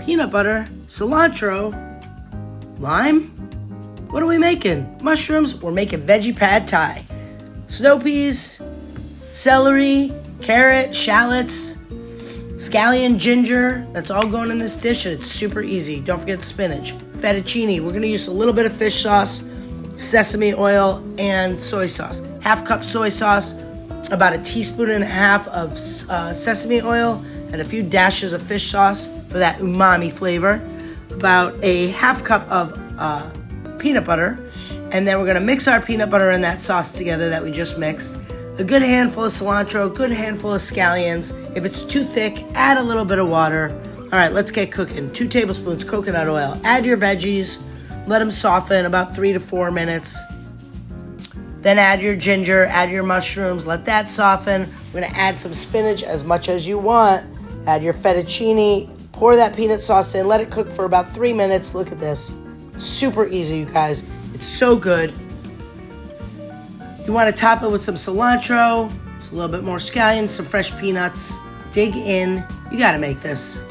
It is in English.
peanut butter, cilantro, lime. What are we making? Mushrooms. We're making veggie pad thai. Snow peas, celery, carrot, shallots, scallion, ginger. That's all going in this dish, and it's super easy. Don't forget the spinach. Fettuccine. We're going to use a little bit of fish sauce, sesame oil, and soy sauce. Half cup soy sauce, about a teaspoon and a half of sesame oil, and a few dashes of fish sauce for that umami flavor. About a half cup of peanut butter, and then we're going to mix our peanut butter and that sauce together that we just mixed. A good handful of cilantro, a good handful of scallions. If it's too thick, add a little bit of water. All right, let's get cooking. 2 tablespoons coconut oil. Add your veggies. Let them soften about 3 to 4 minutes. Then add your ginger, add your mushrooms. Let that soften. We're going to add some spinach as much as you want. Add your fettuccine. Pour that peanut sauce in. Let it cook for about 3 minutes. Look at this. Super easy, you guys. It's so good. You want to top it with some cilantro, a little bit more scallions, some fresh peanuts. Dig in. You got to make this.